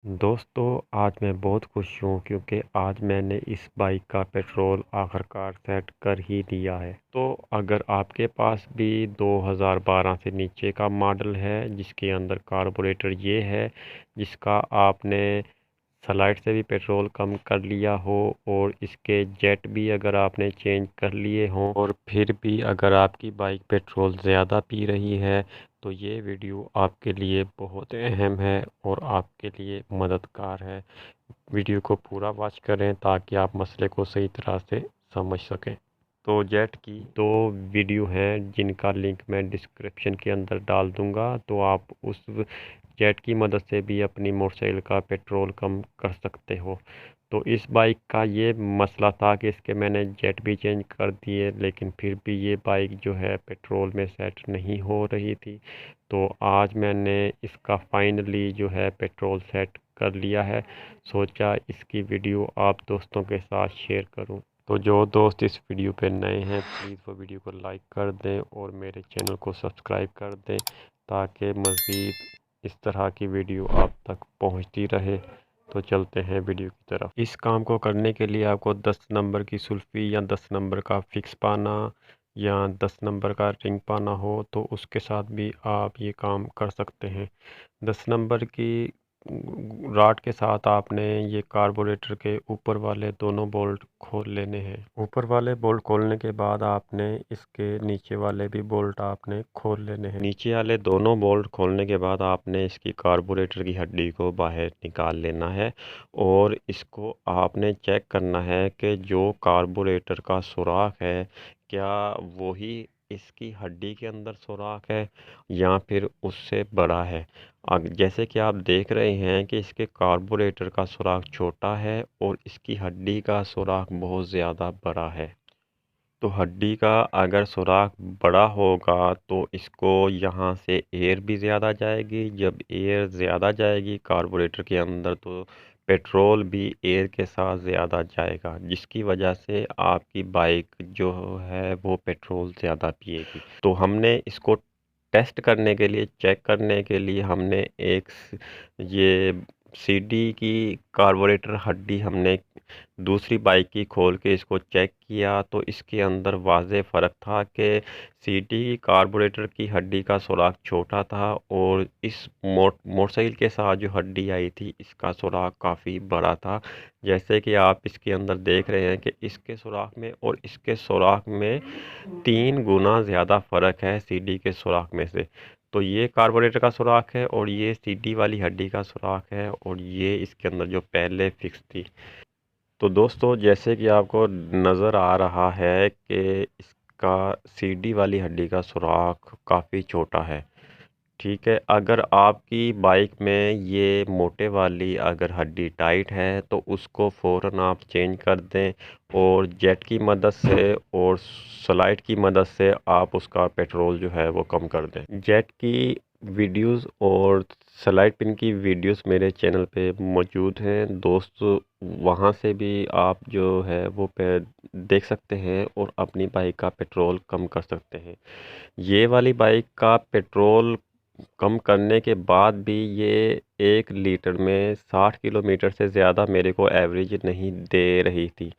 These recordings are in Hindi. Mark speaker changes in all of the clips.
Speaker 1: दोस्तों, आज मैं बहुत खुश हूँ क्योंकि आज मैंने इस बाइक का पेट्रोल आखिरकार सेट कर ही दिया है। तो अगर आपके पास भी 2012 से नीचे का मॉडल है जिसके अंदर कार्बोरेटर ये है, जिसका आपने स्लाइड से भी पेट्रोल कम कर लिया हो और इसके जेट भी अगर आपने चेंज कर लिए हों और फिर भी अगर आपकी बाइक पेट्रोल ज़्यादा पी रही है, तो ये वीडियो आपके लिए बहुत अहम है और आपके लिए मददगार है। वीडियो को पूरा वॉच करें ताकि आप मसले को सही तरह से समझ सकें। तो जेट की 2 वीडियो हैं जिनका लिंक मैं डिस्क्रिप्शन के अंदर डाल दूँगा, तो आप उस जेट की मदद से भी अपनी मोटरसाइकिल का पेट्रोल कम कर सकते हो। तो इस बाइक का ये मसला था कि इसके मैंने जेट भी चेंज कर दिए, लेकिन फिर भी ये बाइक जो है पेट्रोल में सेट नहीं हो रही थी। तो आज मैंने इसका फाइनली जो है पेट्रोल सेट कर लिया है। सोचा इसकी वीडियो आप दोस्तों के साथ शेयर करूं। तो जो दोस्त इस वीडियो पे नए हैं, प्लीज़ वो वीडियो को लाइक कर दें और मेरे चैनल को सब्सक्राइब कर दें ताकि मज़ीद इस तरह की वीडियो आप तक पहुंचती रहे। तो चलते हैं वीडियो की तरफ। इस काम को करने के लिए आपको 10 नंबर की सुल्फ़ी या 10 नंबर का फ़िक्स पाना या 10 नंबर का रिंग पाना हो तो उसके साथ भी आप ये काम कर सकते हैं। 10 नंबर की रॉड के साथ आपने ये कार्बोरेटर के ऊपर वाले दोनों बोल्ट खोल लेने हैं। ऊपर वाले बोल्ट खोलने के बाद आपने इसके नीचे वाले भी बोल्ट आपने खोल लेने हैं। नीचे वाले दोनों बोल्ट खोलने के बाद आपने इसकी कार्बोरेटर की हड्डी को बाहर निकाल लेना है और इसको आपने चेक करना है कि जो कार्बोरेटर का सुराख है, क्या वही इसकी हड्डी के अंदर सुराख है या फिर उससे बड़ा है। जैसे कि आप देख रहे हैं कि इसके कार्बोरेटर का सुराख छोटा है और इसकी हड्डी का सुराख बहुत ज़्यादा बड़ा है। तो हड्डी का अगर सुराख बड़ा होगा तो इसको यहाँ से एयर भी ज़्यादा जाएगी। जब एयर ज़्यादा जाएगी कार्बोरेटर के अंदर तो पेट्रोल भी एयर के साथ ज़्यादा जाएगा, जिसकी वजह से आपकी बाइक जो है वो पेट्रोल ज़्यादा पिएगी। तो हमने इसको टेस्ट करने के लिए, चेक करने के लिए हमने ये सीडी की कार्बोरेटर हड्डी हमने दूसरी बाइक की खोल के इसको चेक किया तो इसके अंदर वाज़ेह फ़र्क था कि सीडी की कार्बोरेटर की हड्डी का सुराख छोटा था और इस मोटरसाइकिल के साथ जो हड्डी आई थी इसका सुराख काफ़ी बड़ा था। जैसे कि आप इसके अंदर देख रहे हैं कि इसके सुराख में और इसके सुराख में 3 गुना ज़्यादा फ़र्क है सीडी के सुराख में से। तो ये कार्बोरेटर का सुराख है और ये सीडी वाली हड्डी का सुराख है और ये इसके अंदर जो पहले फिक्स थी। तो दोस्तों, जैसे कि आपको नज़र आ रहा है कि इसका सीडी वाली हड्डी का सुराख काफ़ी छोटा है। ठीक है, अगर आपकी बाइक में ये मोटे वाली अगर हड्डी टाइट है तो उसको फ़ौरन आप चेंज कर दें और जेट की मदद से और स्लाइड की मदद से आप उसका पेट्रोल जो है वो कम कर दें। जेट की वीडियोस और स्लाइड पिन की वीडियोस मेरे चैनल पे मौजूद हैं दोस्त, वहाँ से भी आप जो है वो देख सकते हैं और अपनी बाइक का पेट्रोल कम कर सकते हैं। ये वाली बाइक का पेट्रोल कम करने के बाद भी ये 1 लीटर में 60 किलोमीटर से ज़्यादा मेरे को एवरेज नहीं दे रही थी।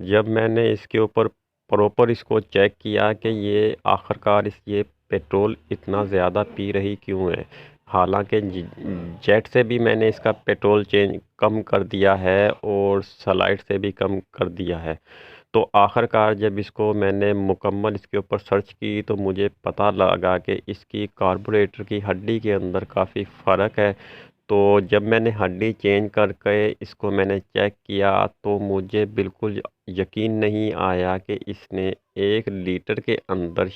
Speaker 1: जब मैंने इसके ऊपर प्रॉपर इसको चेक किया कि ये आखिरकार ये पेट्रोल इतना ज़्यादा पी रही क्यों है। हालांकि जेट से भी मैंने इसका पेट्रोल चेंज कम कर दिया है और स्लाइड से भी कम कर दिया है। तो आखिरकार जब इसको मैंने मुकम्मल इसके ऊपर सर्च की तो मुझे पता लगा कि इसकी कार्बोरेटर की हड्डी के अंदर काफ़ी फ़र्क है। तो जब मैंने हड्डी चेंज करके इसको मैंने चेक किया तो मुझे बिल्कुल यकीन नहीं आया कि इसने 1 लीटर के अंदर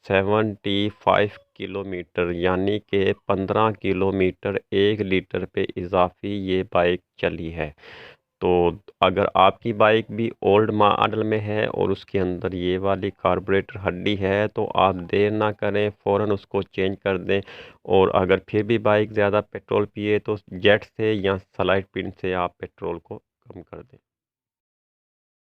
Speaker 1: 75 किलोमीटर यानी कि 15 किलोमीटर 1 लीटर पे इजाफी ये बाइक चली है। तो अगर आपकी बाइक भी ओल्ड मॉडल में है और उसके अंदर ये वाली कार्बोरेटर हड्डी है तो आप देर ना करें, फ़ौरन उसको चेंज कर दें और अगर फिर भी बाइक ज़्यादा पेट्रोल पिए तो जेट से या स्लाइड पिन से आप पेट्रोल को कम कर दें।